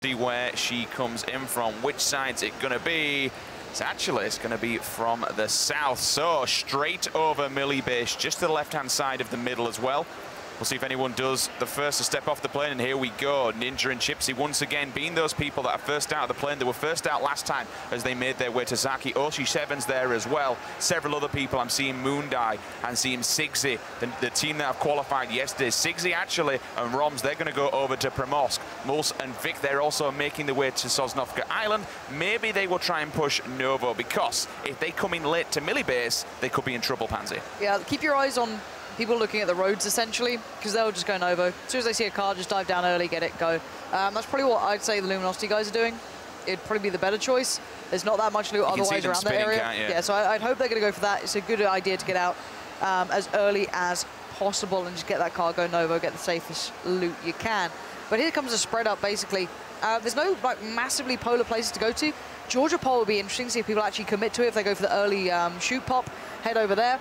See where she comes in from. Which side's it going to be? It's going to be from the south. So straight over Millie base, just to the left-hand side of the middle as well. We'll see if anyone does the first to step off the plane, and here we go. Ninja and Chipsy once again being those people that are first out of the plane. They were first out last time as they made their way to Zaki. Oshi7's there as well. Several other people. I'm seeing Moondai and seeing Sigsy, the team that have qualified yesterday. Sigsy actually and Roms, they're going to go over to Primorsk. Muls and Vic, they're also making their way to Sosnovka Island. Maybe they will try and push Novo, because if they come in late to Millie base, they could be in trouble, Pansy. Yeah, keep your eyes on people looking at the roads, essentially, because they'll just go Novo. As soon as they see a car, just dive down early, get it, go. That's probably what I'd say the Luminosity guys are doing. It'd probably be the better choice. There's not that much loot otherwise around that area. Yeah, so I'd hope they're going to go for that. It's a good idea to get out as early as possible and just get that car, go Novo, get the safest loot you can. But here comes a spread up, basically. There's no like massively polar places to go to. Georgia Pole would be interesting to see if people actually commit to it. If they go for the early shoot pop, head over there.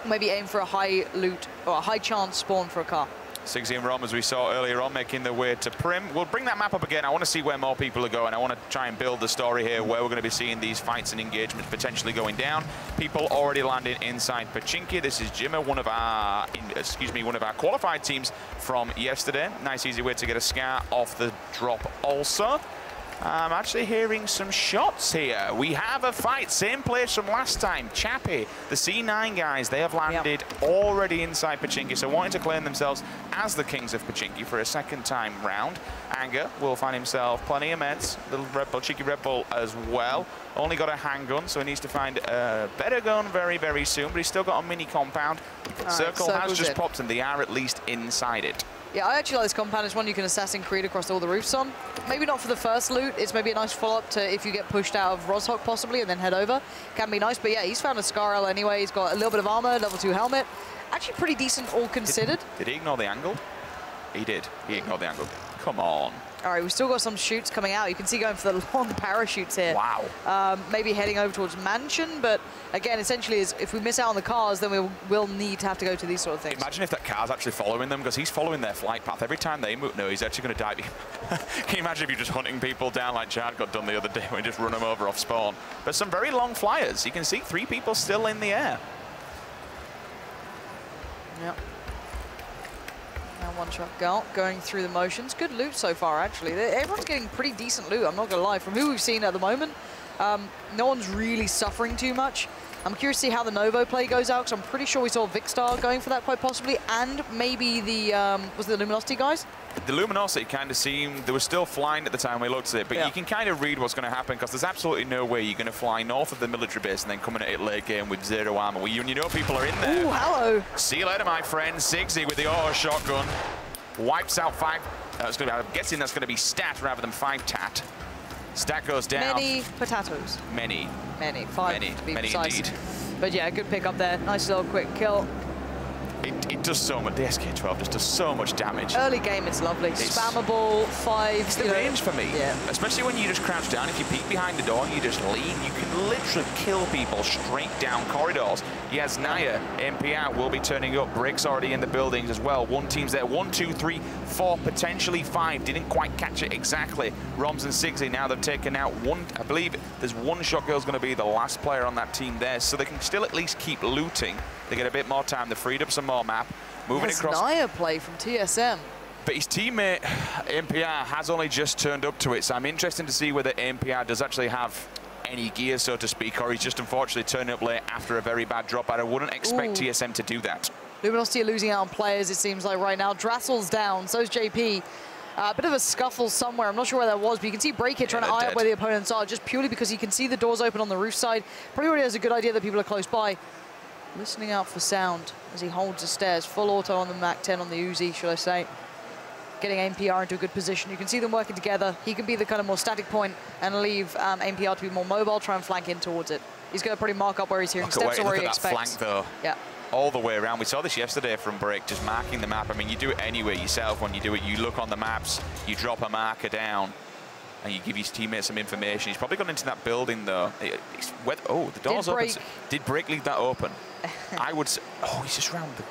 Maybe aim for a high loot or a high chance spawn for a car. Sigsy and Rom, as we saw earlier on, making their way to Prim. We'll bring that map up again. I want to see where more people are going. I want to try and build the story here where we're going to be seeing these fights and engagements potentially going down. People already landing inside Pachinki. This is Jimmer, one of our qualified teams from yesterday. Nice easy way to get a scar off the drop also. I'm actually hearing some shots here. We have a fight, same place from last time. Chappie, the C9 guys, they have landed already inside Pachinki, so wanting to claim themselves as the kings of Pachinki for a second time round. Anger will find himself plenty of meds. Little Red Bull, cheeky Red Bull as well. Only got a handgun, so he needs to find a better gun very, very soon, but he's still got a mini compound. Circle has just popped, and they are at least inside it. Yeah, I actually like this compound. It's one you can Assassin's Creed across all the roofs on. Maybe not for the first loot. It's maybe a nice follow-up to if you get pushed out of Rozhok possibly and then head over. Can be nice, but yeah, he's found a Scarl anyway. He's got a little bit of armor, level 2 helmet. Actually pretty decent all considered. Did he ignore the angle? He did. He ignored the angle. Come on. All right, we've still got some shoots coming out. You can see going for the long parachutes here. Wow. Maybe heading over towards Mansion, but again, essentially, if we miss out on the cars, then we will need to have to go to these sort of things. Imagine if that car's actually following them, because he's following their flight path. Every time they move, no, he's actually going to dive. Can you imagine if you're just hunting people down like Chad got done the other day and just run them over off spawn? But some very long flyers. You can see 3 people still in the air. Yep. Now one shot goal, going through the motions. Good loot so far, actually. Everyone's getting pretty decent loot, I'm not going to lie. From who we've seen at the moment, no one's really suffering too much. I'm curious to see how the Novo play goes out, because I'm pretty sure we saw Vicstar going for that quite possibly, and maybe the, was it the Luminosity guys? The Luminosity kind of seemed, they were still flying at the time we looked at it, but you can kind of read what's going to happen, because there's absolutely no way you're going to fly north of the military base and then coming at it late game with 0 armor. Well, you know people are in there. Ooh, hello. See you later, my friend. Sigsy with the auto shotgun. Wipes out 5. I'm guessing that's going to be stat rather than 5 tat. Stat goes down. Many potatoes. Many. 5 to be precise. Indeed. But yeah, good pick up there. Nice little quick kill. It does so much. The SK-12 just does so much damage. Early game, it's lovely. Spammable, 5. It's the range for me. Yeah. Especially when you just crouch down. If you peek behind the door and you just lean, you can literally kill people straight down corridors. Yes, Naya, MPR will be turning up. Brick's already in the buildings as well. One team's there. 1, 2, 3, 4, potentially 5. Didn't quite catch it exactly. Roms and Sigsy, now they've taken out 1. I believe there's 1 shot girl's going to be the last player on that team there, so they can still at least keep looting. They get a bit more time. They freed up some more map. Moving across. Naya play from TSM. But his teammate, MPR, has only just turned up to it, so I'm interested to see whether MPR does actually have any gear, so to speak, or he's just unfortunately turning up late after a very bad drop. I wouldn't expect TSM to do that. Luminosity are losing out on players, it seems like right now. Drassel's down, so's JP. A bit of a scuffle somewhere. I'm not sure where that was, but you can see Break here trying to eye up where the opponents are, just purely because you can see the doors open on the roof side. Probably already has a good idea that people are close by. Listening out for sound as he holds the stairs. Full auto on the Mac-10 on the Uzi, should I say. Getting MPR into a good position. You can see them working together. He can be the kind of more static point and leave MPR to be more mobile, try and flank in towards it. He's going to pretty mark up where he's hearing steps or where he expects. Flank, though. Yeah. All the way around. We saw this yesterday from Break, just marking the map. I mean, you do it anyway yourself. When you do it, you look on the maps, you drop a marker down, and you give his teammates some information. He's probably gone into that building, though. Oh, the door's open. Did Break leave that open? I would say, oh, he's just round the,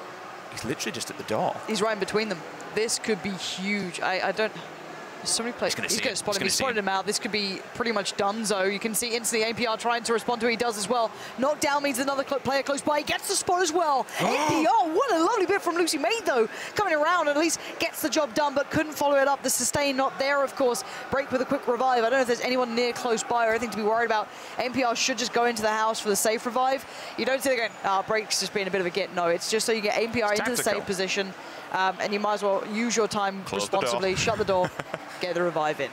he's literally just at the door. He's right in between them. This could be huge. I don't, So many players. He's going to spot him. He spotted him out. This could be pretty much donezo. You can see instantly APR trying to respond to what he does as well. Knockdown means another player close by. He gets the spot as well. APR, what a lovely bit from Lucy Mate, though. Coming around and at least gets the job done, but couldn't follow it up. The sustain not there, of course. Break with a quick revive. I don't know if there's anyone near close by or anything to be worried about. APR should just go into the house for the safe revive. You don't see they're going, Break's just being a bit of a get. No, it's just so you get APR into the safe position. And you might as well use your time responsibly, shut the door, get the revive in.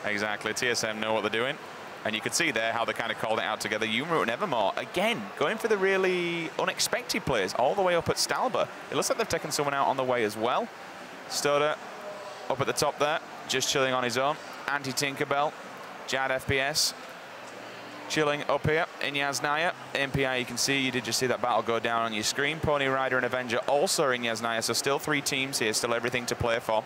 Exactly. TSM know what they're doing. And you could see there how they kind of called it out together. Yumru and Evermore, again, going for the really unexpected players all the way up at Stalber. It looks like they've taken someone out on the way as well. Stoda up at the top there, just chilling on his own. Anti-Tinkerbell, Jad FPS, chilling up here in Yasnaya. MPI, you can see, you did just see that battle go down on your screen. Pony Rider and Avenger also in Yasnaya, so still 3 teams here, still everything to play for.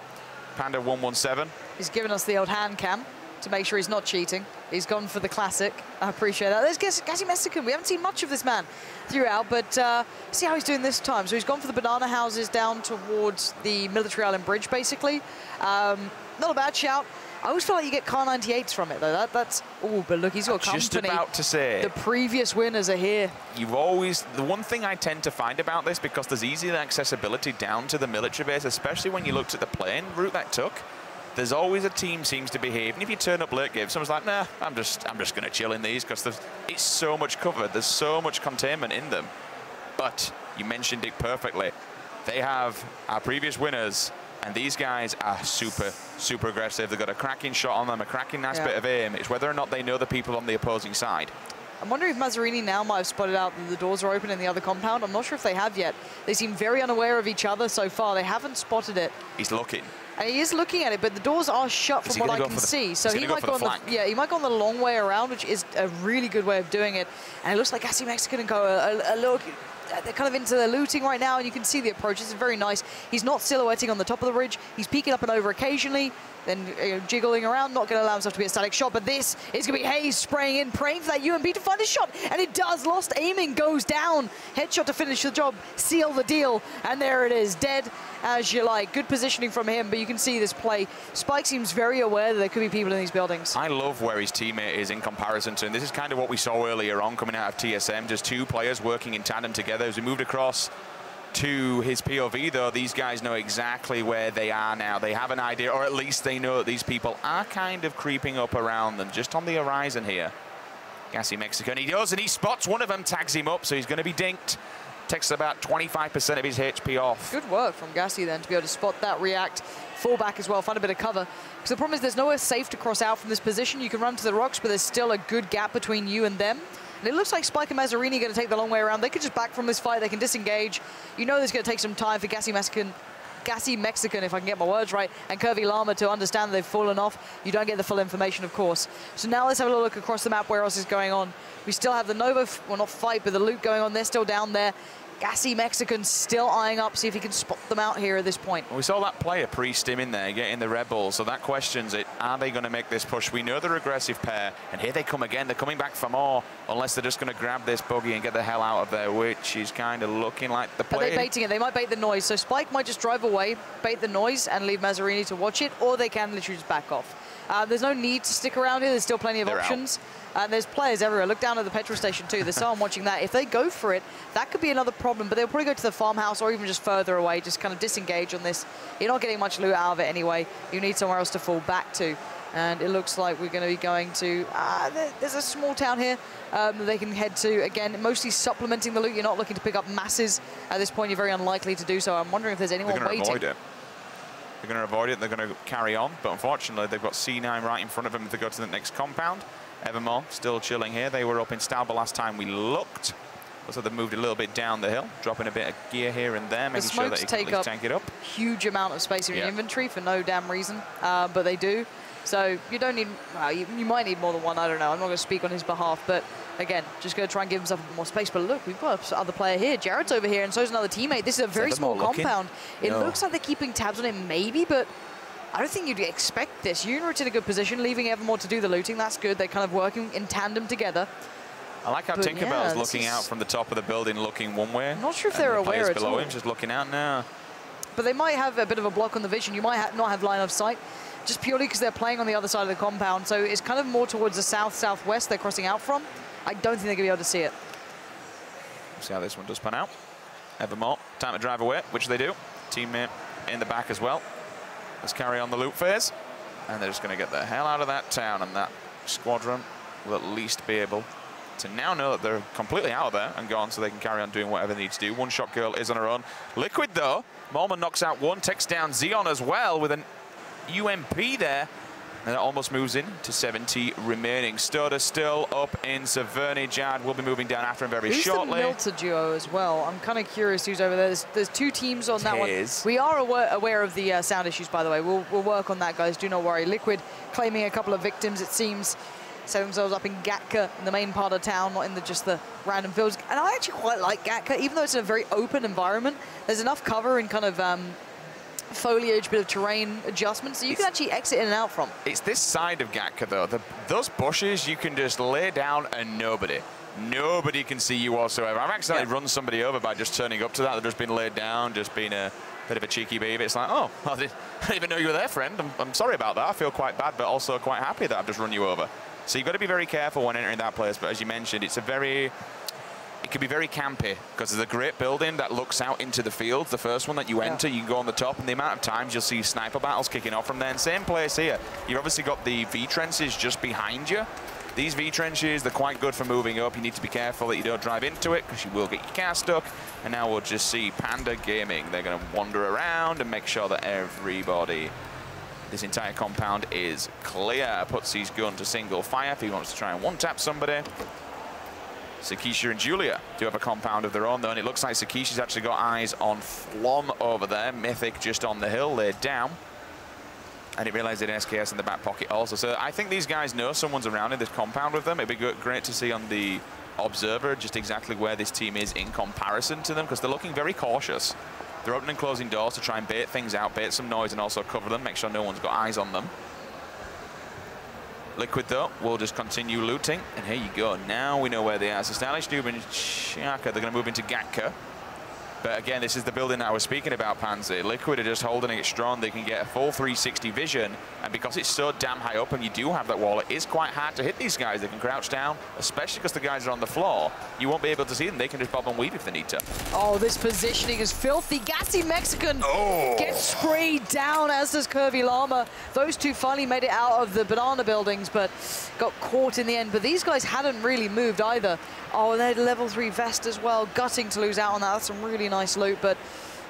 Panda 117. He's given us the old hand cam to make sure he's not cheating. He's gone for the classic. I appreciate that. There's Gassy Mexican. We haven't seen much of this man throughout, but see how he's doing this time. So he's gone for the banana houses down towards the Military Island Bridge, basically. Not a bad shout. I always feel like you get Car 98s from it, though. That's but look, he's got company. Just about to say. The previous winners are here. You've always, the one thing I tend to find about this, because there's easy accessibility down to the military base, especially when you looked at the plane route that took, there's always a team seems to behave. And if you turn up late game, someone's like, nah, I'm just going to chill in these because it's so much cover. There's so much containment in them. But you mentioned it perfectly. They have our previous winners. And these guys are super, super aggressive. They've got a cracking shot on them, a cracking nice bit of aim. It's whether or not they know the people on the opposing side. I'm wondering if Mazzarini now might have spotted out that the doors are open in the other compound. I'm not sure if they have yet. They seem very unaware of each other so far. They haven't spotted it. He's looking. And he is looking at it, but the doors are shut from what I can see. So he might go on the he might go on the long way around, which is a really good way of doing it. And it looks like Gassy Mexican and go a little. They're kind of into the looting right now, and you can see the approach. This is very nice. He's not silhouetting on the top of the ridge. He's peeking up and over occasionally, then jiggling around, not going to allow himself to be a static shot. But this is going to be Hayes spraying in, praying for that UMP to find a shot. And it does. Lost aiming, goes down. Headshot to finish the job, seal the deal. And there it is, dead as you like. Good positioning from him, but you can see this play. Spike seems very aware that there could be people in these buildings. I love where his teammate is in comparison to him. This is kind of what we saw earlier on coming out of TSM. Just 2 players working in tandem together. As we moved across to his POV, though, these guys know exactly where they are now. They have an idea, or at least they know that these people are kind of creeping up around them, just on the horizon here. Gassy Mexican, he does, and he spots one of them, tags him up, so he's going to be dinked. Takes about 25% of his HP off. Good work from Gassy then to be able to spot that, react, fall back as well, find a bit of cover. Because the problem is there's nowhere safe to cross out from this position. You can run to the rocks, but there's still a good gap between you and them. And it looks like Spike and Mazzarini are going to take the long way around. They could just back from this fight. They can disengage. You know there's going to take some time for Gassy Mexican, if I can get my words right, and Curvy Llama to understand that they've fallen off. You don't get the full information, of course. So now let's have a little look across the map where else is going on. We still have the Nova, well, not fight, but the loot going on. They're still down there. Gassy Mexican still eyeing up, see if he can spot them out here at this point. Well, we saw that player pre-stim in there, getting the Red Bull, so that questions it. Are they going to make this push? We know they're aggressive pair, and here they come again. They're coming back for more, unless they're just going to grab this buggy and get the hell out of there, which is kind of looking like the play. Are they baiting it? They might bait the noise, so Spike might just drive away, bait the noise, and leave Mazzarini to watch it, or they can literally just back off. There's no need to stick around here. There's still plenty of options. And there's players everywhere. Look down at the petrol station too. There's someone watching that. If they go for it, that could be another problem. But they'll probably go to the farmhouse or even just further away, just kind of disengage on this. You're not getting much loot out of it anyway. You need somewhere else to fall back to. And it looks like we're going to be going to... there's a small town here that they can head to. Again, mostly supplementing the loot. You're not looking to pick up masses. At this point, you're very unlikely to do so. I'm wondering if there's anyone waiting. Avoid it. They're going to avoid it. They're going to carry on. But unfortunately, they've got C9 right in front of them to go to the next compound. Evermore still chilling here. They were up in Stalber last time we looked. So they've moved a little bit down the hill, dropping a bit of gear here and there, making sure that they can tank it up. Huge amount of space in your inventory for no damn reason, but they do. So you don't need, well, you might need more than one, I don't know. I'm not going to speak on his behalf, but again, just going to try and give himself more space. But look, we've got another player here. Jared's over here, and so is another teammate. This is a very small compound. It looks like they're keeping tabs on it, maybe, but I don't think you'd expect this. Unit's in a good position, leaving Evermore to do the looting. That's good. They're kind of working in tandem together. I like how Tinkerbell's looking out from the top of the building, looking one way. I'm not sure if they're aware at all. Him, just looking out now. But they might have a bit of a block on the vision. You might not have line of sight just purely because they're playing on the other side of the compound. So it's kind of more towards the south-southwest they're crossing out from. I don't think they're going to be able to see it. See how this one does pan out. Evermore, time to drive away, which they do. Teammate in the back as well. Let's carry on the loop phase. And they're just going to get the hell out of that town, and that squadron will at least be able to now know that they're completely out of there and gone, so they can carry on doing whatever they need to do. One Shot Girl is on her own. Liquid, though, Molman knocks out one, takes down Xeon as well with an UMP there. And that almost moves in to 70 remaining. Stoda still up in Saverney. Jad will be moving down after him very shortly. Who's the Milter duo as well? I'm kind of curious who's over there. There's two teams on that one. We are aware of the sound issues, by the way. We'll work on that, guys. Do not worry. Liquid claiming a couple of victims, it seems. Set themselves up in Gatka, in the main part of town, not in just the random fields. And I actually quite like Gatka, even though it's in a very open environment. There's enough cover and kind of foliage, bit of terrain adjustments, so you can actually exit in and out from. It's this side of Gatka, though. Those bushes, you can just lay down and nobody can see you whatsoever. I've accidentally run somebody over by just turning up to that. They've just been laid down, just been a bit of a cheeky baby. It's like, oh, I didn't even know you were there, friend. I'm sorry about that. I feel quite bad, but also quite happy that I've just run you over. So you've got to be very careful when entering that place. But as you mentioned, it can be very campy because there's a great building that looks out into the fields. The first one that you enter, you can go on the top, and the amount of times you'll see sniper battles kicking off from there. And same place here. You've obviously got the V-trenches just behind you. These V-trenches, they're quite good for moving up. You need to be careful that you don't drive into it because you will get your car stuck. And now we'll just see Panda Gaming. They're going to wander around and make sure that everybody, this entire compound is clear. Puts his gun to single fire if he wants to try and one-tap somebody. Sakisha and Julia do have a compound of their own, though, and it looks like Sakisha's actually got eyes on Flom over there. Mythic just on the hill, laid down. I didn't realize they had SKS in the back pocket also. So I think these guys know someone's around in this compound with them. It'd be great to see on the observer just exactly where this team is in comparison to them, because they're looking very cautious. They're opening and closing doors to try and bait things out, bait some noise, and also cover them, make sure no one's got eyes on them. Liquid, though, will just continue looting. And here you go. Now we know where they are. So Stylish Noob and Shaka, they're going to move into Gatka. But again, this is the building that I was speaking about, Pansy. Liquid are just holding it strong. They can get a full 360 vision. And because it's so damn high up and you do have that wall, it is quite hard to hit these guys. They can crouch down, especially because the guys are on the floor. You won't be able to see them. They can just bob and weave if they need to. Oh, this positioning is filthy. Gassy Mexican gets sprayed down, as does Curvy Llama. Those two finally made it out of the banana buildings, but got caught in the end. But these guys hadn't really moved either. Oh, and they had a level 3 vest as well. Gutting to lose out on that. That's some really nice loot, but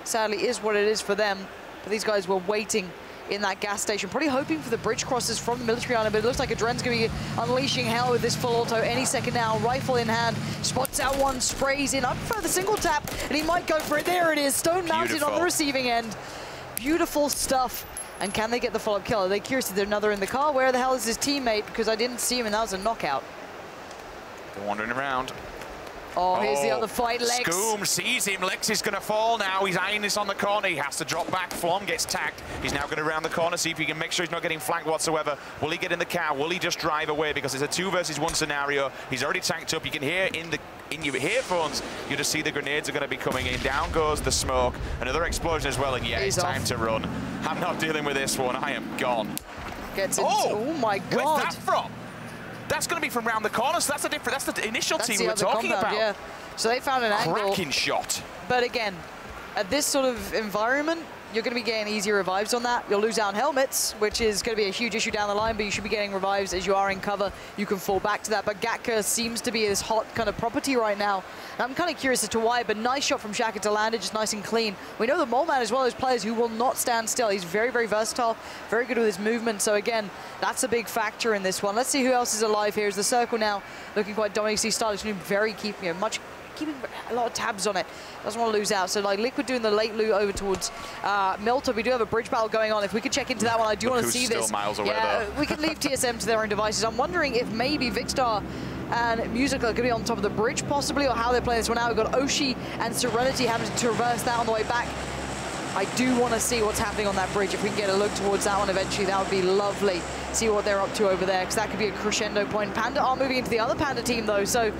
sadly is what it is for them. But these guys were waiting in that gas station, probably hoping for the bridge crosses from the military island, but it looks like Adren's going to be unleashing hell with this full auto any second now. Rifle in hand, spots out one, sprays in, up for the single tap, and he might go for it. There it is, Stone mounted on the receiving end. Beautiful stuff. And can they get the follow-up kill? Are they curious if there's another in the car? Where the hell is his teammate? Because I didn't see him, and that was a knockout. They're wandering around. Oh, here's the other fight, Lex. Scoom sees him. Lex is going to fall now. He's eyeing this on the corner. He has to drop back. Flom gets tagged. He's now going to round the corner, see if he can make sure he's not getting flanked whatsoever. Will he get in the car? Will he just drive away? Because it's a 2 versus 1 scenario. He's already tanked up. You can hear in your earphones, you just see the grenades are going to be coming in. Down goes the smoke. Another explosion as well. And yeah, it's time to run. I'm not dealing with this one. I am gone. Gets into, oh my God. Where's that from? That's going to be from round the corner, so that's the initial team we were talking about. Yeah. So they found an angle. Cracking shot. But again, at this sort of environment, you're going to be getting easier revives on that. You'll lose out on helmets, which is going to be a huge issue down the line, but you should be getting revives as you are in cover. You can fall back to that, but Gatka seems to be this hot kind of property right now. And I'm kind of curious as to why, but nice shot from Shaka to land it, just nice and clean. We know that Moleman as well as players who will not stand still. He's very, very versatile, very good with his movement. So again, that's a big factor in this one. Let's see who else is alive here. Is the circle now looking quite dominating. See Stylish Noob very keeping a lot of tabs on it. Doesn't want to lose out. So like Liquid doing the late loot over towards Milter. We do have a bridge battle going on. If we could check into that one, I do want to see this. Miles away, though. We can leave TSM to their own devices. I'm wondering if maybe Vicstar and Music are going to be on top of the bridge possibly, or how they're playing this one out. We've got Oshi and Serenity having to traverse that on the way back. I do want to see what's happening on that bridge. If we can get a look towards that one eventually, that would be lovely. See what they're up to over there, because that could be a crescendo point. Panda are moving into the other Panda team, though, so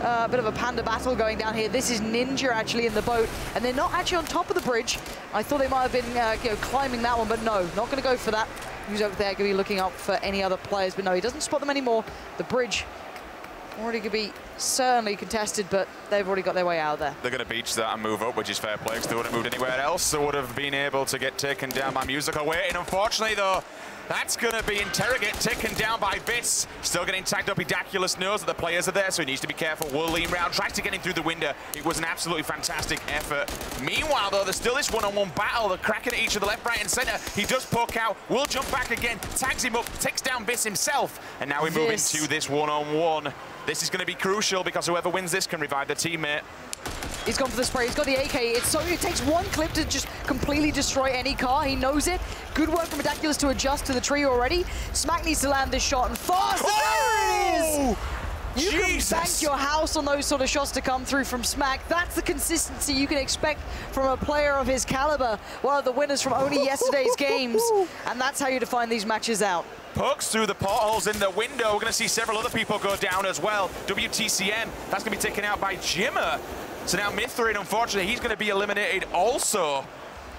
a bit of a Panda battle going down here. This is Ninja actually in the boat, and they're not actually on top of the bridge. I thought they might have been climbing that one, but no, not going to go for that. who's over there going to be looking up for any other players, but no, he doesn't spot them anymore. The bridge already could be certainly contested, but they've already got their way out of there. They're going to beach that and move up, which is fair play, because they wouldn't have moved anywhere else. They would have been able to get taken down by Musical Waiting. Unfortunately, though, that's going to be Interrogate taken down by Viss. Still getting tagged up. Edaculus knows that the players are there, so he needs to be careful. Will lean round, tries to get in through the window. It was an absolutely fantastic effort. Meanwhile, though, there's still this one-on-one battle. They're cracking at each other left, right, and center. He does poke out, will jump back again, tags him up, takes down Viss himself. And now we move into this one-on-one. This is going to be crucial because whoever wins this can revive their teammate. He's gone for the spray. He's got the AK. It takes one clip to just completely destroy any car. He knows it. Good work from Edaculus to adjust to the tree already. Smack needs to land this shot and fast. Oh! There it is. You Jesus. can bank your house on those sort of shots to come through from Smack. That's the consistency you can expect from a player of his caliber. One of the winners from only yesterday's games. And that's how you define these matches out. Pokes through the portholes in the window. We're going to see several other people go down as well. WTCM, that's going to be taken out by Jimmer. So now Mithrin, unfortunately, he's going to be eliminated also.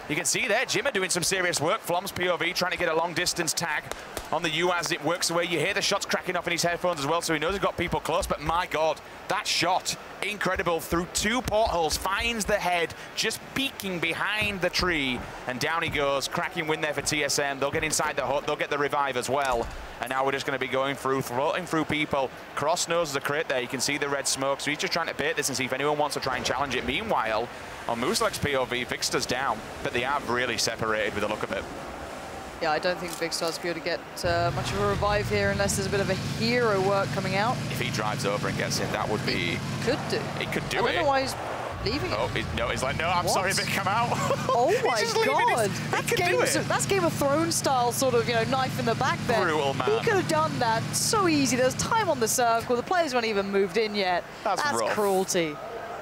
You can see there, Jimmer doing some serious work. Flom's POV trying to get a long distance tag on the U as it works away. You hear the shots cracking off in his headphones as well, so he knows he's got people close, but my God, that shot, incredible, through two portholes, finds the head, just peeking behind the tree, and down he goes. Cracking win there for TSM. They'll get inside the hut, they'll get the revive as well. And now we're just going to be going through, floating through people. Cross noses a crate there, you can see the red smoke, so he's just trying to bait this and see if anyone wants to try and challenge it. Meanwhile, on Mooselek's POV, Vixter's down, but they have really separated with the look of it. Yeah, I don't think Big Star's going to get much of a revive here unless there's a bit of a hero work coming out. If he drives over and gets in, that would be... Could do. He could do it. I don't know why he's leaving it. Oh, he's like, no, I'm sorry, Vic, come out. Oh my God. That's Game of Thrones style sort of, knife in the back there. Brutal, man. He could have done that so easy. There's time on the circle. The players weren't even moved in yet. That's rough. Cruelty.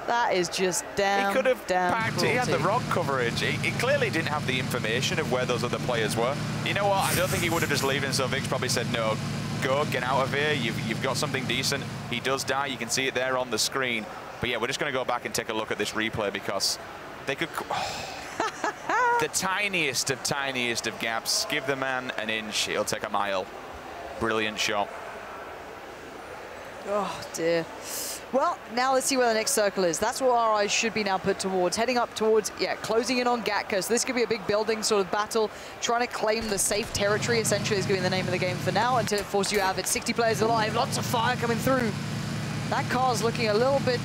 That is just damn, He could have packed cruelty. it. He had the rock coverage. He clearly didn't have the information of where those other players were. You know what? I don't think he would have just leaving, so Vic's probably said, no, go, get out of here. You've got something decent. He does die. You can see it there on the screen. But yeah, we're just going to go back and take a look at this replay because they could... the tiniest of gaps. Give the man an inch. He'll take a mile. Brilliant shot. Oh, dear. Well, now let's see where the next circle is. That's what our eyes should be now put towards. Heading up towards, closing in on Gatka. So this could be a big building sort of battle. Trying to claim the safe territory, essentially, is going to be the name of the game for now until it forces you to have it. 60 players alive, lots of fire coming through. That car's looking a little bit,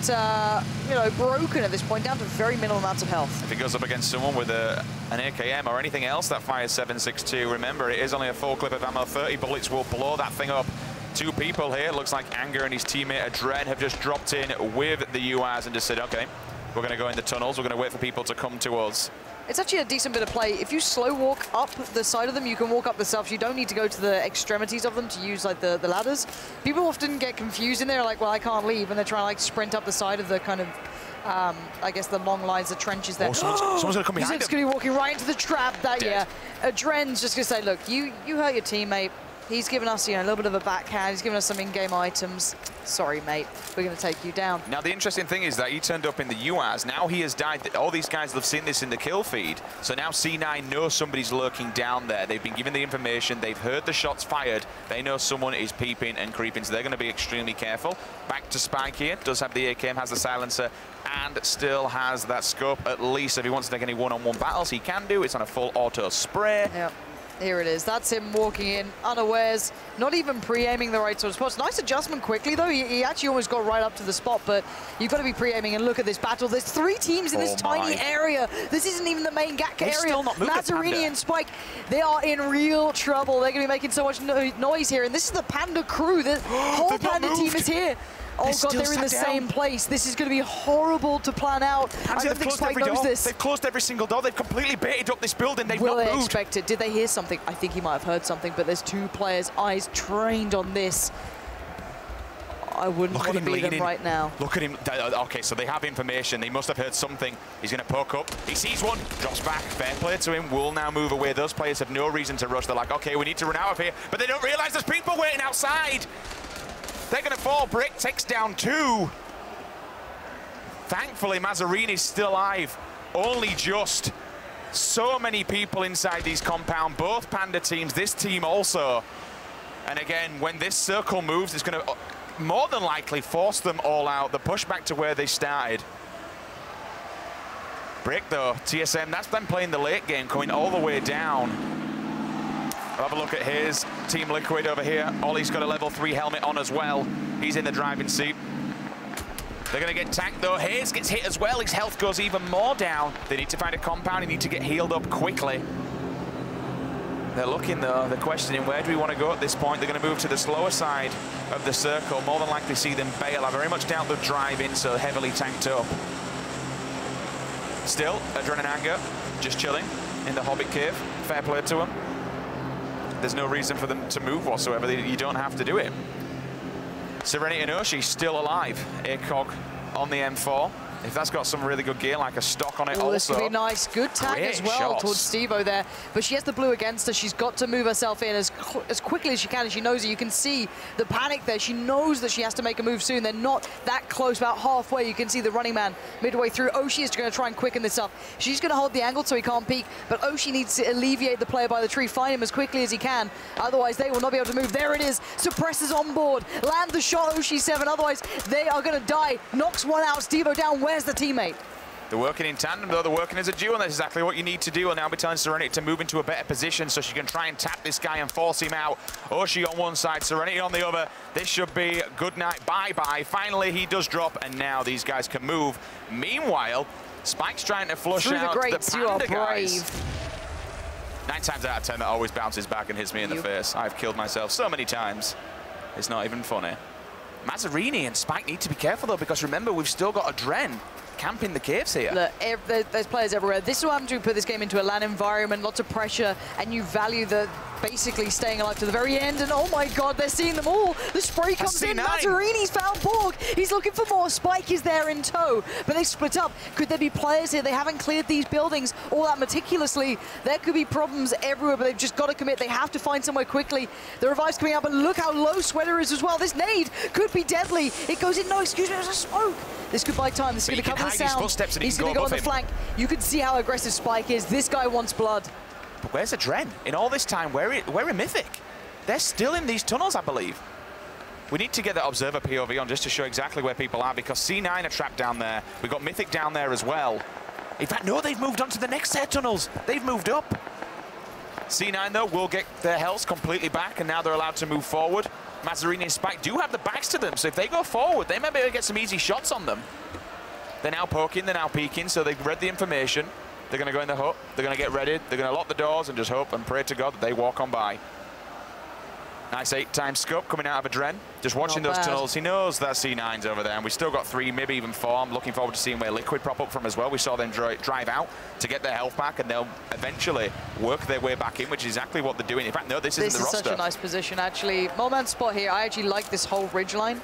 broken at this point, down to very minimal amounts of health. If he goes up against someone with an AKM or anything else that fires 7.62, remember, it is only a full clip of ammo. 30 bullets will blow that thing up. Two people here. Looks like Anger and his teammate Adren have just dropped in with the UAS and just said, okay, we're going to go in the tunnels. We're going to wait for people to come to us. It's actually a decent bit of play. If you slow walk up the side of them, you can walk up the selves. You don't need to go to the extremities of them to use like the ladders. People often get confused in there, like, well, I can't leave, and they're trying to like sprint up the side of the kind of, I guess the long lines of trenches there. Oh, someone's going to come behind him. He's going to be walking right into the trap. Adren's just going to say, look, you hurt your teammate. He's given us, a little bit of a backhand. He's given us some in-game items. Sorry, mate. We're going to take you down. Now, the interesting thing is that he turned up in the UAS. Now he has died. All these guys have seen this in the kill feed. So now C9 knows somebody's lurking down there. They've been given the information. They've heard the shots fired. They know someone is peeping and creeping. So they're going to be extremely careful. Back to Spike here. Does have the AKM, has the silencer, and still has that scope. At least if he wants to take any one-on-one battles, he can do. It's on a full auto spray. Yep. Here it is. That's him walking in, unawares, not even pre-aiming the right sort of spots. Nice adjustment quickly, though. He actually almost got right up to the spot, but you've got to be pre-aiming, and look at this battle. There's 3 teams in this tiny area. This isn't even the main Gatka area. Still not moved, Mazarini and Spike, they are in real trouble. They're going to be making so much noise here, and this is the Panda crew. The whole Panda team is here. Oh God, they're in the same place. This is going to be horrible to plan out. I don't think Spike knows this. They've closed every single door. They've completely baited up this building. They've not moved. Will they expect it? Did they hear something? I think he might have heard something, but there's 2 players' eyes trained on this. I wouldn't want to be them right now. Look at him. Okay, so they have information. They must have heard something. He's going to poke up. He sees one, drops back. Fair play to him. Will now move away. Those players have no reason to rush. They're like, okay, we need to run out of here. But they don't realize there's people waiting outside. They're going to fall. Brick takes down 2. Thankfully, Mazzarini's still alive. Only just. So many people inside these compound, both Panda teams, this team also. And again, when this circle moves, it's going to more than likely force them all out. The push back to where they started. Brick though, TSM, that's them playing the late game, going all the way down. Have a look at his Team Liquid over here. Ollie's got a level 3 helmet on as well. He's in the driving seat. They're going to get tanked though. Hayes gets hit as well. His health goes even more down. They need to find a compound. They need to get healed up quickly. They're looking though. They're questioning, where do we want to go at this point? They're going to move to the slower side of the circle. More than likely see them bail. I very much doubt they'll drive in so heavily tanked up. Still, Adren and Anger just chilling in the Hobbit Cave. Fair play to them. There's no reason for them to move whatsoever. You don't have to do it. Serenity and Oshi still alive. ACOG on the M4. If that's got some really good gear, like a stock on it also. This could be nice. Good tag as well towards Stevo there. But she has the blue against her. She's got to move herself in as quickly as she can, and she knows it. You can see the panic there. She knows that she has to make a move soon. They're not that close, about halfway. You can see the running man midway through. Oshi is going to try and quicken this up. She's going to hold the angle so he can't peek, but Oshi needs to alleviate the player by the tree, find him as quickly as he can. Otherwise, they will not be able to move. There it is. Suppressors on board. Land the shot, Oshi 7. Otherwise, they are going to die. Knocks one out. Stevo down. Where's the teammate? They're working in tandem, though. They're working as a duo, and that's exactly what you need to do. And now be telling Serenity to move into a better position so she can try and tap this guy and force him out. Oshi on one side, Serenity on the other. This should be good night, bye-bye. Finally, he does drop, and now these guys can move. Meanwhile, Spike's trying to flush out the Panda guys. 9 times out of 10, that always bounces back and hits me in the face. I've killed myself so many times. It's not even funny. Mazzarini and Spike need to be careful, though, because remember, we've still got a Dren camping the caves here. Look, there's players everywhere. This is what happens when you put this game into a LAN environment, lots of pressure, and you value the basically staying alive to the very end. And oh my God, they're seeing them all. The spray comes in. Mazzarini's found Borg. He's looking for more. Spike is there in tow, but they split up. Could there be players here? They haven't cleared these buildings all that meticulously. There could be problems everywhere, but they've just got to commit. They have to find somewhere quickly. The revive's coming out, but look how low Sweater is as well. This nade could be deadly. It goes in. No, excuse me, there's a smoke. This could buy time. This is going to cover the sound. He's going to go on the flank. You can see how aggressive Spike is. This guy wants blood. But where's the Dren? In all this time, where are Mythic? They're still in these tunnels, I believe. We need to get that Observer POV on just to show exactly where people are, because C9 are trapped down there. We've got Mythic down there as well. In fact, no, they've moved on to the next set of tunnels. They've moved up. C9, though, will get their health completely back, and now they're allowed to move forward. Mazzarini and Spike do have the backs to them, so if they go forward, they may be able to get some easy shots on them. They're now poking, they're now peeking, so they've read the information. They're going to go in the hut, they're going to get ready, they're going to lock the doors and just hope and pray to God that they walk on by. Nice 8-time scope coming out of Adren. Just watching those tunnels. He knows that C9's over there, and we've still got 3, maybe even 4. I'm looking forward to seeing where Liquid prop up from as well. We saw them drive out to get their health back, and they'll eventually work their way back in, which is exactly what they're doing. In fact, no, this isn't the roster. This is such a nice position, actually. Moment spot here. I actually like this whole ridgeline.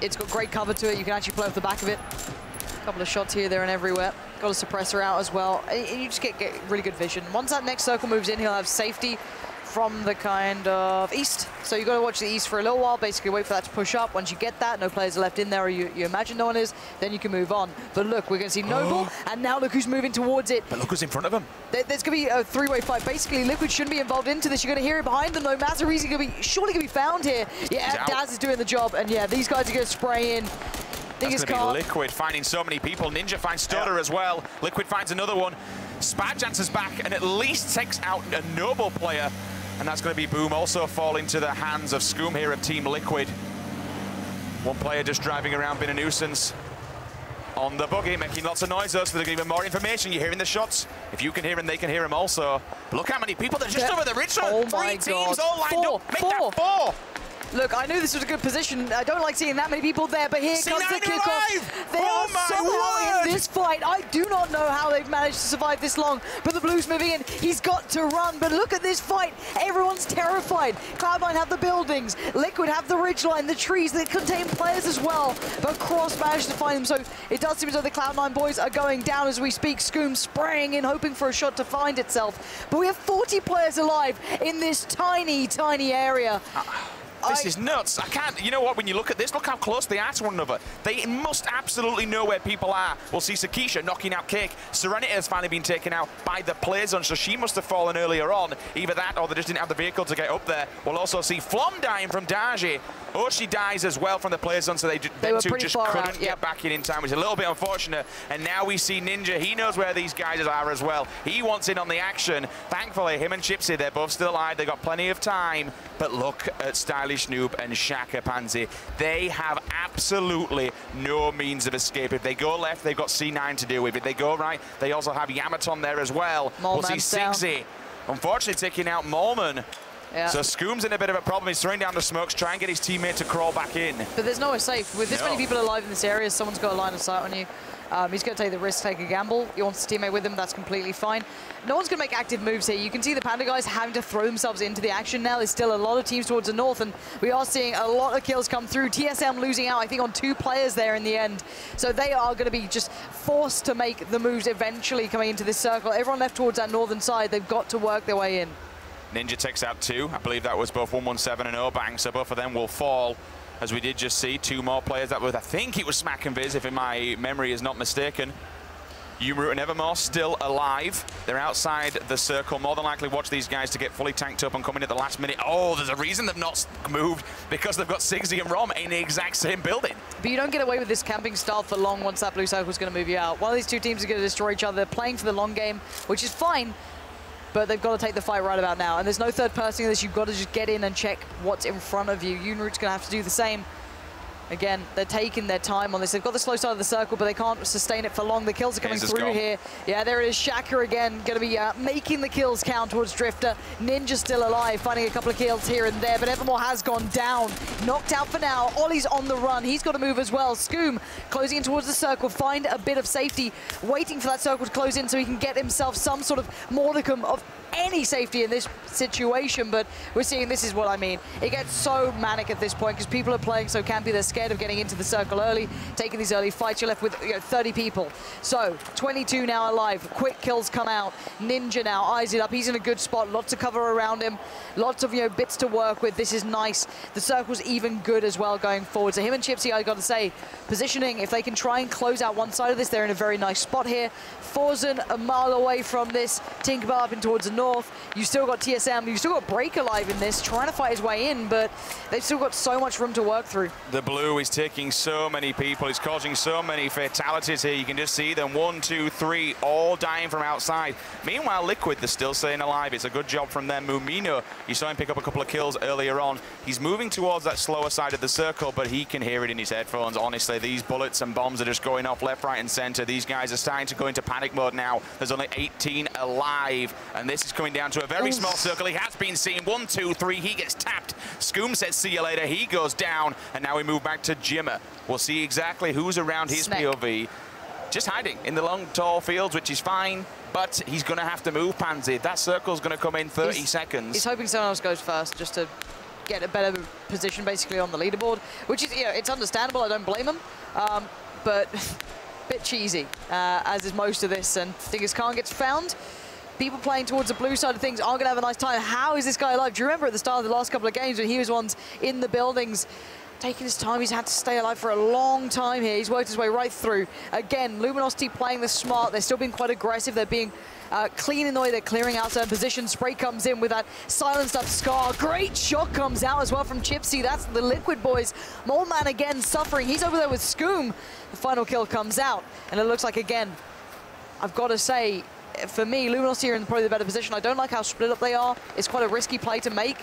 It's got great cover to it. You can actually play off the back of it. A couple of shots here, there, and everywhere. Got a suppressor out as well. And you just get really good vision. Once that next circle moves in, he'll have safety from the kind of east. So you've got to watch the east for a little while, basically wait for that to push up. Once you get that, no players are left in there, or you imagine no one is, then you can move on. But look, we're going to see Noble, and now look who's moving towards it. But look who's in front of him. There's going to be a 3-way fight. Basically, Liquid shouldn't be involved into this. You're going to hear it behind them, though. Mazzarizi surely going to be found here. Yeah, Daz is doing the job, and yeah, these guys are going to spray in. That's going to be Liquid finding so many people. Ninja finds Stutter as well. Liquid finds another one. Spadge answers back and at least takes out a Noble player. And that's going to be Boom, also falling to the hands of Scoom here of Team Liquid. One player just driving around, being a nuisance on the buggy, making lots of noise, though, so they're giving more information. You're hearing the shots. If you can hear them, they can hear them also. But look how many people, they're just over the ridge. Oh 3 teams all lined up. Make that 4. Look, I knew this was a good position. I don't like seeing that many people there, but here comes the kickoff. They are somehow in this fight. I do not know how they've managed to survive this long, but the Blues moving in. He's got to run, but look at this fight. Everyone's terrified. Cloud9 have the buildings. Liquid have the ridgeline, the trees that contain players as well, but Cross managed to find them. So it does seem as though the Cloud9 boys are going down as we speak. Scoom spraying in, hoping for a shot to find itself. But we have 40 players alive in this tiny, tiny area. This is nuts. I can't, you know what, when you look at this, look how close they are to one another. They must absolutely know where people are. We'll see Sakisha knocking out Cake. Serenity has finally been taken out by the play zone, so she must have fallen earlier on. Either that or they just didn't have the vehicle to get up there. We'll also see Flom dying from Daji. Oshi dies as well from the play zone, so they two just couldn't get back in time, which is a little bit unfortunate. And now we see Ninja. He knows where these guys are as well. He wants in on the action. Thankfully, him and Chipsy, they're both still alive. They've got plenty of time. But look at Stylish Noob and Shaka Pansy. They have absolutely no means of escape. If they go left, they've got C9 to deal with. If they go right, they also have Yamaton there as well. We'll see Sigsy, unfortunately, taking out Molman. Yeah. So Scoom's in a bit of a problem. He's throwing down the smokes, trying to get his teammate to crawl back in. But there's nowhere safe. With this many people alive in this area, someone's got a line of sight on you. He's going to take the risk, take a gamble. He wants his teammate with him. That's completely fine. No one's going to make active moves here. You can see the Panda guys having to throw themselves into the action now. There's still a lot of teams towards the north, and we are seeing a lot of kills come through. TSM losing out, I think, on 2 players there in the end. So they are going to be just forced to make the moves eventually coming into this circle. Everyone left towards that northern side. They've got to work their way in. Ninja takes out 2. I believe that was both 117 and Obang, so both of them will fall. As we did just see, 2 more players. That was, I think it was Smack and Viz, if my memory is not mistaken. Umroot and Evermore still alive. They're outside the circle. More than likely watch these guys to get fully tanked up and come in at the last minute. Oh, there's a reason they've not moved, because they've got Sigsy and Rom in the exact same building. But you don't get away with this camping style for long once that blue circle is going to move you out. One of these 2 teams is going to destroy each other. They're playing for the long game, which is fine. But they've got to take the fight right about now. And there's no third person in this. You've got to just get in and check what's in front of you. Unroot's going to have to do the same. Again, they're taking their time on this. They've got the slow side of the circle, but they can't sustain it for long. The kills are coming through here. Yeah, there it is. Shaka again, going to be making the kills count towards Drifter. Ninja still alive, finding a couple of kills here and there, but Evermore has gone down. Knocked out for now. Ollie's on the run. He's got to move as well. Scoom closing in towards the circle, find a bit of safety, waiting for that circle to close in so he can get himself some sort of modicum of any safety in this situation. But we're seeing, this is what I mean. It gets so manic at this point because people are playing so campy. They're scared of getting into the circle early, taking these early fights. You're left with 30 people. So 22 now alive. Quick kills come out. Ninja now eyes it up. He's in a good spot. Lots of cover around him. Lots of bits to work with. This is nice. The circle's even good as well going forward. So him and Chipsy, I got to say, positioning, if they can try and close out one side of this, they're in a very nice spot here. Forzen a mile away from this. Tinkerbell up in towards the north. You still got TSM. You still got Break alive in this, trying to fight his way in, but they've still got so much room to work through. The blue is taking so many people. He's causing so many fatalities here. You can just see them, 1, 2, 3, all dying from outside. Meanwhile, Liquid, they're still staying alive. It's a good job from them. Mumino, you saw him pick up a couple of kills earlier on. He's moving towards that slower side of the circle, but he can hear it in his headphones. Honestly, these bullets and bombs are just going off left, right, and center. These guys are starting to go into panic mode now. There's only 18 alive, and this is coming down to a very small circle. He has been seen. 1, 2, 3. He gets tapped. Scoom says, see you later. He goes down, and now we move back to Jimmer. We'll see exactly who's around his POV. Just hiding in the long, tall fields, which is fine, but he's going to have to move, Pansy. That circle's going to come in 30 seconds. He's hoping someone else goes first just to get a better position, basically, on the leaderboard, which is, it's understandable. I don't blame him, but bit cheesy, as is most of this. And Dingus Khan gets found. People playing towards the blue side of things aren't going to have a nice time. How is this guy alive? Do you remember at the start of the last couple of games when he was the ones in the buildings? Taking his time, he's had to stay alive for a long time here. He's worked his way right through. Again, Luminosity playing this smart. They're still being quite aggressive. They're being clean in the way they're clearing out certain positions. Spray comes in with that silenced up Scar. Great shot comes out as well from Chipsy. That's the Liquid boys. Mole Man again suffering. He's over there with Scoom. The final kill comes out. And it looks like, again, I've got to say, for me, Luminosity are in probably the better position. I don't like how split up they are. It's quite a risky play to make.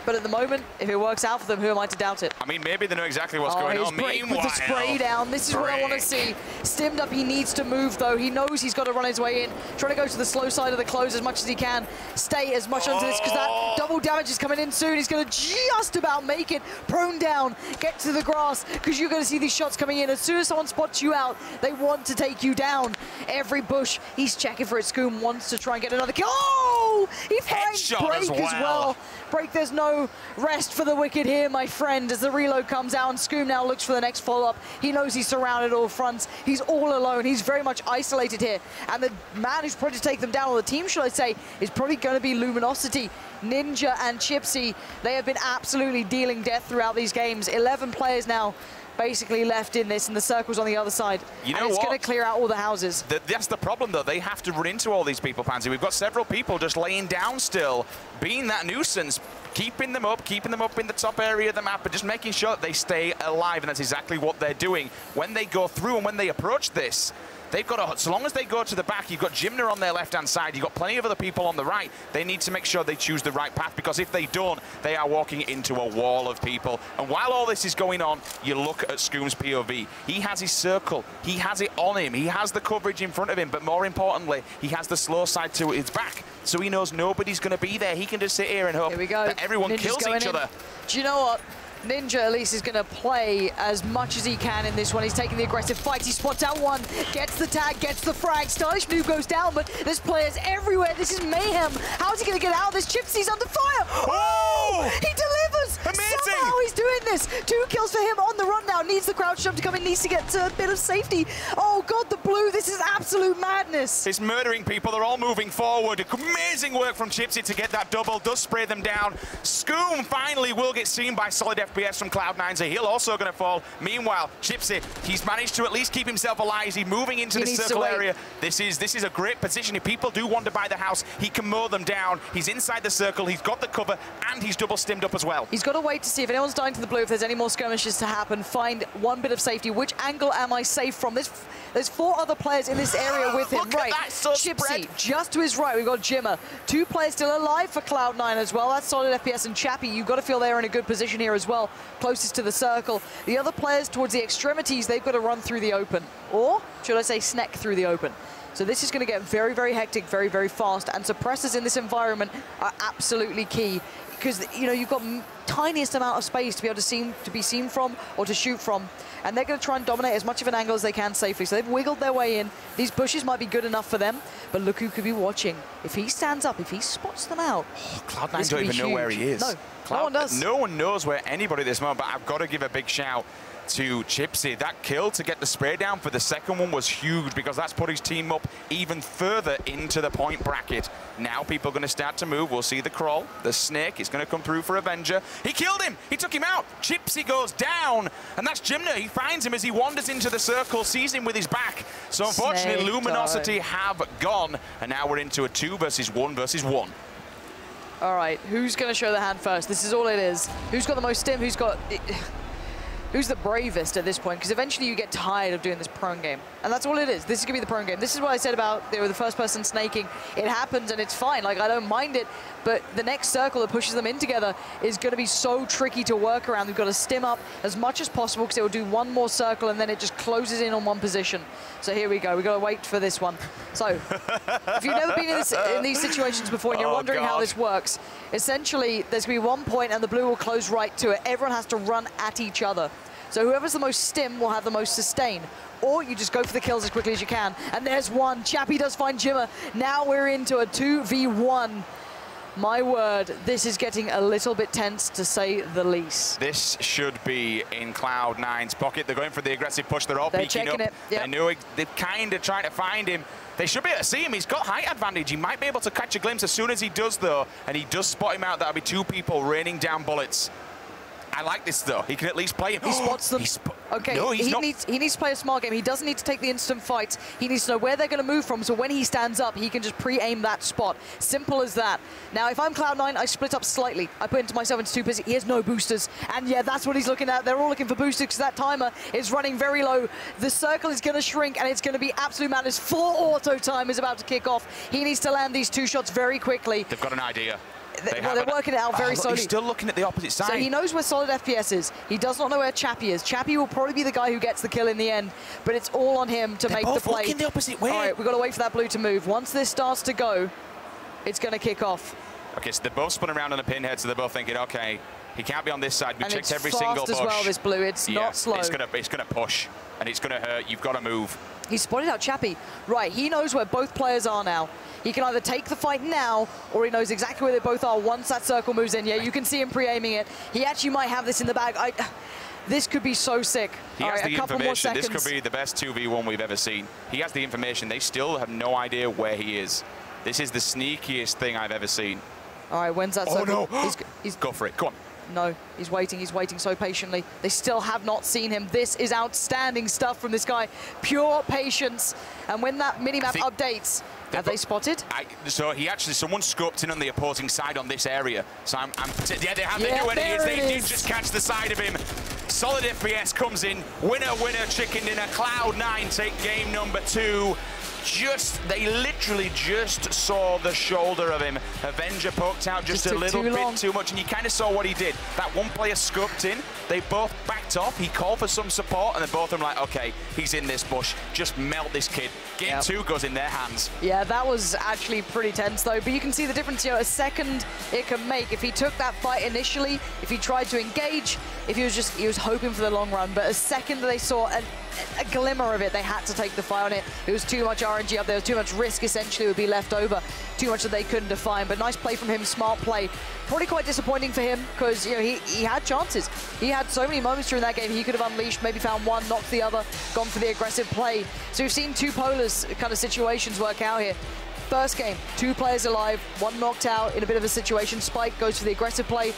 But at the moment, if it works out for them, who am I to doubt it? I mean, maybe they know exactly what's going on. Meanwhile, with the spray down, this is what I want to see. Stimmed up, he needs to move, though. He knows he's got to run his way in. Trying to go to the slow side of the close as much as he can. Stay as much onto this, because that double damage is coming in soon. He's going to just about make it. Prone down, get to the grass, because you're going to see these shots coming in. As soon as someone spots you out, they want to take you down. Every bush, he's checking for it. Scoom wants to try and get another kill. Oh! He finds Break as well. Break, there's no rest for the Wicked here, my friend, as the reload comes out, and Scoom now looks for the next follow-up. He knows he's surrounded all fronts. He's all alone. He's very much isolated here. And the man who's probably to take them down, or the team, should I say, is probably going to be Luminosity. Ninja and Chipsy, they have been absolutely dealing death throughout these games. 11 players now basically left in this, and the circle's on the other side. You know and it's what? going to clear out all the houses. That's the problem, though. They have to run into all these people, Pansy. We've got several people just laying down still, being that nuisance, keeping them up in the top area of the map, and just making sure that they stay alive, and that's exactly what they're doing. When they go through and when they approach this, they've got to, so long as they go to the back, you've got Grimmmz on their left-hand side, you've got plenty of other people on the right. They need to make sure they choose the right path, because if they don't, they are walking into a wall of people. And while all this is going on, you look at Scoom's POV. He has his circle, he has it on him, he has the coverage in front of him, but more importantly, he has the slow side to his back. So he knows nobody's going to be there. He can just sit here and hope that everyone Ninja's kills each other. Do you know what? Ninja at least is going to play as much as he can in this one. He's taking the aggressive fight. He spots out one, gets the tag, gets the frag. Stylish Noob goes down, but there's players everywhere. This is mayhem. How is he going to get out of this? Chipsy's under fire. Oh! He delivers. Amazing. Somehow he's doing this. 2 kills for him on the run now. Needs the crouch jump to come in. Needs to get to a bit of safety. Oh, God, the blue. This is absolute madness. It's murdering people. They're all moving forward. Amazing work from Chipsy to get that double. Does spray them down. Scoom finally will get seen by solid FPS from Cloud9, so he'll also going to fall. Meanwhile, Chipsy, he's managed to at least keep himself alive. He's moving into the circle area. This is a great position. If people do want to buy the house, he can mow them down. He's inside the circle. He's got the cover, and he's double stimmed up as well. He's got to wait to see if anyone's dying to the blue, if there's any more skirmishes to happen. Find one bit of safety. Which angle am I safe from? There's 4 other players in this area with him. Look at that, so Chipsy, spread. just to his right, we've got Grimmmz. 2 players still alive for Cloud9 as well. That's solid FPS, and Chappie, you've got to feel they're in a good position here as well, closest to the circle. The other players towards the extremities, they've got to run through the open, or should I say snack through the open. So this is going to get very, very hectic, very, very fast, and suppressors in this environment are absolutely key, because you know you've got tiniest amount of space to be able to be seen from or to shoot from, and they're going to try and dominate as much of an angle as they can safely. So they've wiggled their way in. These bushes might be good enough for them, but look who could be watching. If he stands up, if he spots them out, Cloud9 don't even know where he is. No one does. No one knows where anybody at this moment, but I've got to give a big shout to Chipsy. That kill to get the spray down for the second one was huge, because that's put his team up even further into the point bracket. Now people are going to start to move. We'll see the crawl. The snake is going to come through for Avenger. He killed him. He took him out. Chipsy goes down, and that's Grimmmz. He finds him as he wanders into the circle, sees him with his back. So unfortunately, Snake Luminosity have gone, and now we're into a 2 versus 1 versus 1. All right, who's going to show the hand first? This is all it is. Who's got the most stim? Who's the bravest at this point? Because eventually you get tired of doing this prone game. And that's all it is. This is going to be the prone game. This is what I said about the first person snaking. It happens and it's fine. Like, I don't mind it. But the next circle that pushes them in together is going to be so tricky to work around. We've got to stim up as much as possible, because it will do one more circle and then it just closes in on one position. So here we go. We've got to wait for this one. So if you've never been in these situations before and you're wondering how this works, essentially there's going to be one point and the blue will close right to it. Everyone has to run at each other. So whoever's the most stim will have the most sustain. Or you just go for the kills as quickly as you can. And there's one. Chappie does find Grimmmz. Now we're into a 2v1. My word, this is getting a little bit tense, to say the least. This should be in Cloud9's pocket. They're going for the aggressive push. They're all peeking up. Yep. They're kind of trying to find him. They should be able to see him. He's got height advantage. He might be able to catch a glimpse as soon as he does, though. And he does spot him out. That'll be 2 people raining down bullets. I like this, though. He can at least play him. He spots them. Okay, no, he needs to play a smart game. He doesn't need to take the instant fights. He needs to know where they're going to move from, so when he stands up, he can just pre-aim that spot. Simple as that. Now, if I'm Cloud9, I split up slightly. I put myself into 2 positions. He has no boosters, and yeah, that's what he's looking at. They're all looking for boosters, because that timer is running very low. The circle is going to shrink, and it's going to be absolute madness. 4 auto time is about to kick off. He needs to land these 2 shots very quickly. They've got an idea. They're working it out very slowly. He's still looking at the opposite side. So he knows where solid FPS is. He does not know where Chappie is. Chappie will probably be the guy who gets the kill in the end, but it's all on him to make the play. Looking the opposite way. All right, we've got to wait for that blue to move. Once this starts to go, it's going to kick off. Okay, so they're both spun around on a pinhead, so they're both thinking, okay, he can't be on this side. We checked every single bush. And it's fast as well, this blue. It's not slow. It's gonna push, and it's gonna hurt. You've got to move. He spotted out Chappie. Right, he knows where both players are now. He can either take the fight now, or he knows exactly where they both are once that circle moves in. Yeah, you can see him pre-aiming it. He actually might have this in the bag. This could be so sick. He has the information. This could be the best 2v1 we've ever seen. He has the information. They still have no idea where he is. This is the sneakiest thing I've ever seen. All right, when's that? Oh, circle? no. He's Go for it. Go on. No, he's waiting so patiently. They still have not seen him. This is outstanding stuff from this guy. Pure patience. And when that minimap updates, have they spotted? So someone scoped in on the opposing side on this area. So yeah, they have. Yeah, They knew where he is. They did is. just catch the side of him. Solid FPS comes in. Winner, chicken dinner. Cloud9 take game number 2. They literally just saw the shoulder of him. Avenger poked out just a little bit too much, and you kind of saw what he did. That one player scoped in, they both backed off, he called for some support, and then both of them like, okay, he's in this bush, just melt this kid. Game 2 goes in their hands. Yeah, that was actually pretty tense though, but you can see the difference, you know, a second it can make. If he took that fight initially, if he tried to engage, if he was hoping for the long run, but a second they saw a glimmer of it, they had to take the fight on it. It was too much RNG up there, too much risk essentially would be left over, too much that they couldn't define. But nice play from him, smart play. Probably quite disappointing for him because, you know, he had chances. He had so many moments during that game he could have unleashed, maybe found one, knocked the other, gone for the aggressive play. So we've seen two polar kind of situations work out here. First game, 2 players alive, 1 knocked out in a bit of a situation. Spike goes for the aggressive play.